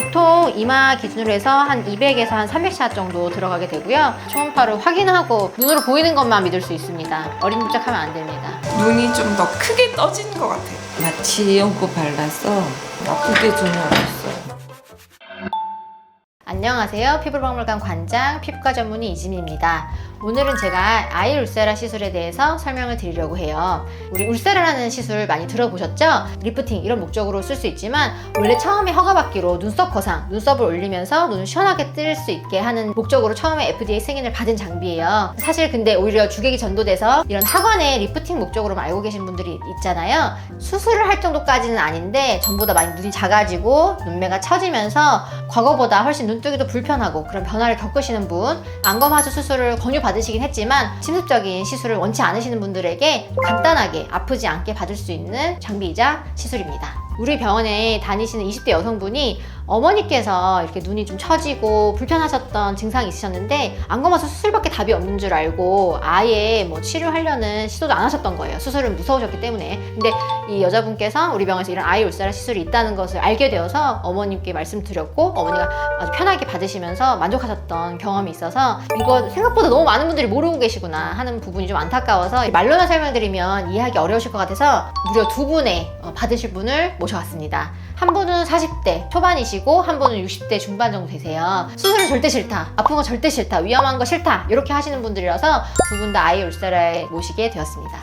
보통 이마 기준으로 해서 한 200에서 한 300샷 정도 들어가게 되고요. 초음파로 확인하고 눈으로 보이는 것만 믿을 수 있습니다. 어림짐작하면 안 됩니다. 눈이 좀 더 크게 떠진 것 같아요. 마취 연고 발라서 아픈 게 전혀 없었어요. 안녕하세요. 피부박물관 관장 피부과 전문의 이지민입니다. 오늘은 제가 아이 울세라 시술에 대해서 설명을 드리려고 해요. 우리 울세라라는 시술 많이 들어보셨죠? 리프팅 이런 목적으로 쓸 수 있지만 원래 처음에 허가받기로 눈썹 거상, 눈썹을 올리면서 눈을 시원하게 뜰 수 있게 하는 목적으로 처음에 FDA 승인을 받은 장비예요. 사실 근데 오히려 주객이 전도돼서 이런 하관의 리프팅 목적으로 알고 계신 분들이 있잖아요. 수술을 할 정도까지는 아닌데 전보다 많이 눈이 작아지고 눈매가 처지면서 과거보다 훨씬 눈뜨기도 불편하고 그런 변화를 겪으시는 분, 안검하수 수술을 권유받으시긴 했지만 침습적인 시술을 원치 않으시는 분들에게 간단하게 아프지 않게 받을 수 있는 장비이자 시술입니다. 우리 병원에 다니시는 20대 여성분이 어머니께서 이렇게 눈이 좀 처지고 불편하셨던 증상이 있으셨는데 안검하수 수술밖에 답이 없는 줄 알고 아예 뭐 치료하려는 시도도 안 하셨던 거예요. 수술은 무서우셨기 때문에. 근데 이 여자분께서 우리 병원에서 이런 아이 울세라 시술이 있다는 것을 알게 되어서 어머님께 말씀드렸고 어머니가 아주 편하게 받으시면서 만족하셨던 경험이 있어서 이거 생각보다 너무 많은 분들이 모르고 계시구나 하는 부분이 좀 안타까워서 말로만 설명드리면 이해하기 어려우실 것 같아서 무려 두 분의 받으실 분을 모셔왔습니다. 한 분은 40대 초반이시고 한 분은 60대 중반 정도 되세요. 수술은 절대 싫다, 아픈 거 절대 싫다, 위험한 거 싫다 이렇게 하시는 분들이라서 두 분 다 아이 울세라에 모시게 되었습니다.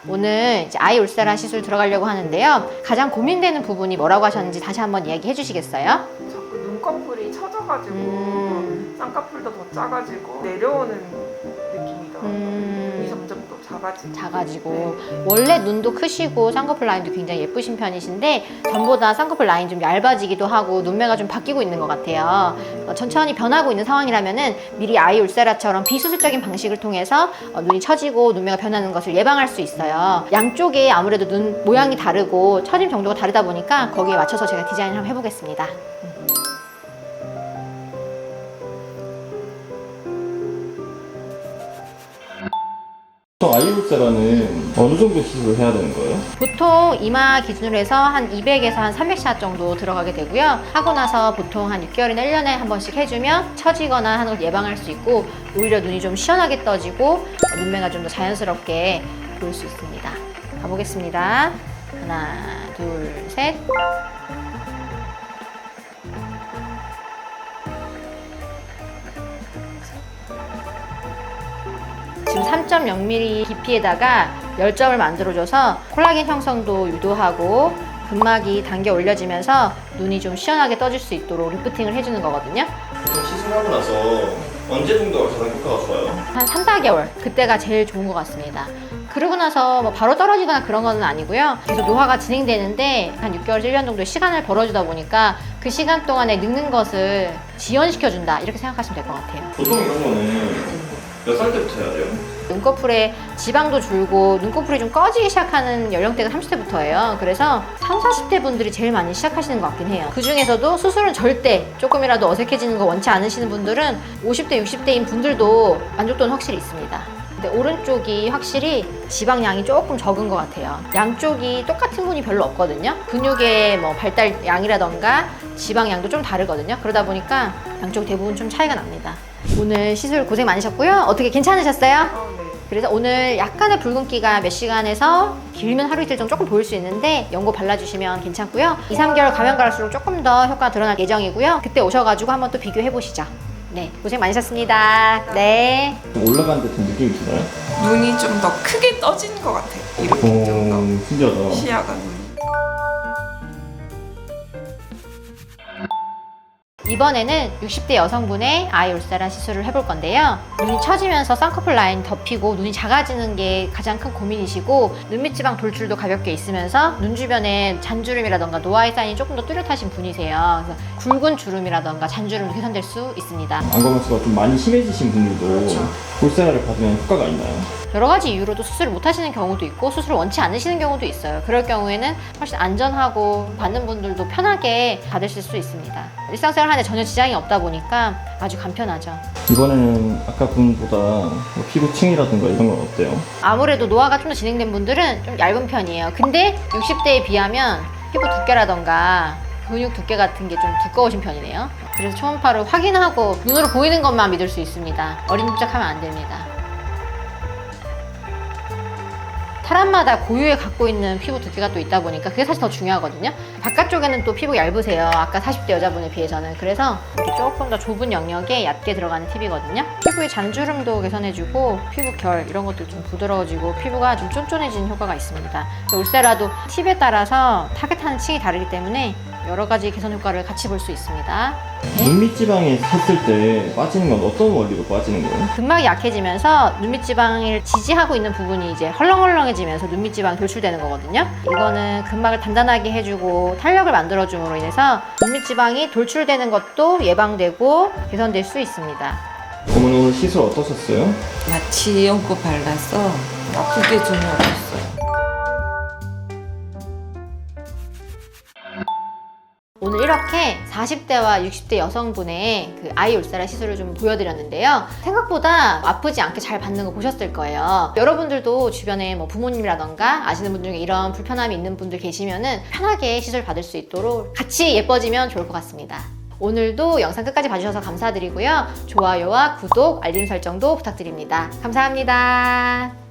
오늘 이제 아이 울세라 시술 들어가려고 하는데요. 가장 고민되는 부분이 뭐라고 하셨는지 다시 한번 이야기해 주시겠어요? 자꾸 눈꺼풀이 처져가지고 쌍꺼풀도 더 작아지고 내려오는 느낌이더라고요. 눈이 점점 또 작아지고 네. 원래 눈도 크시고 쌍꺼풀 라인도 굉장히 예쁘신 편이신데 전보다 쌍꺼풀 라인 좀 얇아지기도 하고 눈매가 좀 바뀌고 있는 것 같아요. 천천히 변하고 있는 상황이라면은 미리 아이 울세라처럼 비수술적인 방식을 통해서 눈이 처지고 눈매가 변하는 것을 예방할 수 있어요. 양쪽에 아무래도 눈 모양이 다르고 처짐 정도가 다르다 보니까 거기에 맞춰서 제가 디자인을 한번 해보겠습니다. 아이 울세라는 어느 정도 시술을 해야 되는 거예요? 보통 이마 기준으로 해서 한 200에서 한 300샷 정도 들어가게 되고요. 하고 나서 보통 한 6개월이나 1년에 한 번씩 해주면 처지거나 하는 걸 예방할 수 있고 오히려 눈이 좀 시원하게 떠지고 눈매가 좀 더 자연스럽게 보일 수 있습니다. 가보겠습니다. 하나, 둘, 셋. 지금 3.0mm 깊이에다가 열점을 만들어줘서 콜라겐 형성도 유도하고 근막이 당겨 올려지면서 눈이 좀 시원하게 떠질 수 있도록 리프팅을 해주는 거거든요. 보통 시술하고 나서 언제 정도가 가장 효과가 좋아요? 한 3, 4개월 그때가 제일 좋은 것 같습니다. 그러고 나서 뭐 바로 떨어지거나 그런 건 아니고요. 계속 노화가 진행되는데 한 6개월, 1년 정도의 시간을 벌어주다 보니까 그 시간 동안에 늙는 것을 지연시켜준다 이렇게 생각하시면 될 것 같아요. 보통 이런 거는 몇 살 때부터 해야 돼요? 눈꺼풀에 지방도 줄고 눈꺼풀이 좀 꺼지기 시작하는 연령대가 30대부터예요. 그래서 30, 40대 분들이 제일 많이 시작하시는 것 같긴 해요. 그 중에서도 수술은 절대 조금이라도 어색해지는 거 원치 않으시는 분들은 50대, 60대인 분들도 만족도는 확실히 있습니다. 근데 오른쪽이 확실히 지방량이 조금 적은 것 같아요. 양쪽이 똑같은 분이 별로 없거든요. 근육의 뭐 발달량이라던가 지방량도 좀 다르거든요. 그러다 보니까 양쪽 대부분 좀 차이가 납니다. 오늘 시술 고생 많으셨고요. 어떻게 괜찮으셨어요? 네. 그래서 오늘 약간의 붉은기가 몇 시간에서 길면 하루 이틀 정도 조금 보일 수 있는데 연고 발라주시면 괜찮고요. 2, 3개월 가면 갈수록 조금 더 효과가 드러날 예정이고요. 그때 오셔가지고 한번 또 비교해보시죠. 네, 고생 많으셨습니다. 네. 올라가는 데 좀 느낌이 드나요? 눈이 좀 더 크게 떠진 것 같아요. 이렇게 좀 더 신기하다. 시야가 눈이. 이번에는 60대 여성분의 아이 울세라 시술을 해볼 건데요. 눈이 처지면서 쌍꺼풀 라인 덮이고 눈이 작아지는 게 가장 큰 고민이시고 눈밑지방 돌출도 가볍게 있으면서 눈 주변에 잔주름이라던가 노화의 사인이 조금 더 뚜렷하신 분이세요. 그래서 굵은 주름이라던가 잔주름도 개선될 수 있습니다. 안검하수가 좀 많이 심해지신 분들도 울세라를 받으면 효과가 있나요? 여러 가지 이유로도 수술을 못 하시는 경우도 있고 수술을 원치 않으시는 경우도 있어요. 그럴 경우에는 훨씬 안전하고 받는 분들도 편하게 받으실 수 있습니다. 일상생활 하는데 전혀 지장이 없다 보니까 아주 간편하죠. 이번에는 아까 분보다 뭐 피부층이라든가 이런 건 어때요? 아무래도 노화가 좀 더 진행된 분들은 좀 얇은 편이에요. 근데 60대에 비하면 피부 두께라던가 근육 두께 같은 게 좀 두꺼우신 편이네요. 그래서 초음파로 확인하고 눈으로 보이는 것만 믿을 수 있습니다. 어림짐작하면 안 됩니다. 사람마다 고유에 갖고 있는 피부 두께가 또 있다 보니까 그게 사실 더 중요하거든요. 바깥쪽에는 또 피부 얇으세요. 아까 40대 여자분에 비해서는. 그래서 이렇게 조금 더 좁은 영역에 얕게 들어가는 팁이거든요. 피부의 잔주름도 개선해주고 피부 결 이런 것도 좀 부드러워지고 피부가 좀 쫀쫀해지는 효과가 있습니다. 울세라도 팁에 따라서 타겟하는 층이 다르기 때문에 여러 가지 개선 효과를 같이 볼 수 있습니다. 눈밑 지방이 섰을 때 빠지는 건 어떤 원리로 빠지는 거예요? 근막이 약해지면서 눈밑 지방을 지지하고 있는 부분이 이제 헐렁헐렁해지면서 눈밑 지방이 돌출되는 거거든요. 이거는 근막을 단단하게 해주고 탄력을 만들어줌으로 인해서 눈밑 지방이 돌출되는 것도 예방되고 개선될 수 있습니다. 어머니 오늘 시술 어떠셨어요? 마취 연고 발라서 아픈 게 전혀 없었어요. 오늘 이렇게 40대와 60대 여성분의 그 아이 울세라 시술을 좀 보여드렸는데요. 생각보다 아프지 않게 잘 받는 거 보셨을 거예요. 여러분들도 주변에 뭐 부모님이라던가 아시는 분 중에 이런 불편함이 있는 분들 계시면은 편하게 시술 받을 수 있도록 같이 예뻐지면 좋을 것 같습니다. 오늘도 영상 끝까지 봐주셔서 감사드리고요. 좋아요와 구독, 알림 설정도 부탁드립니다. 감사합니다.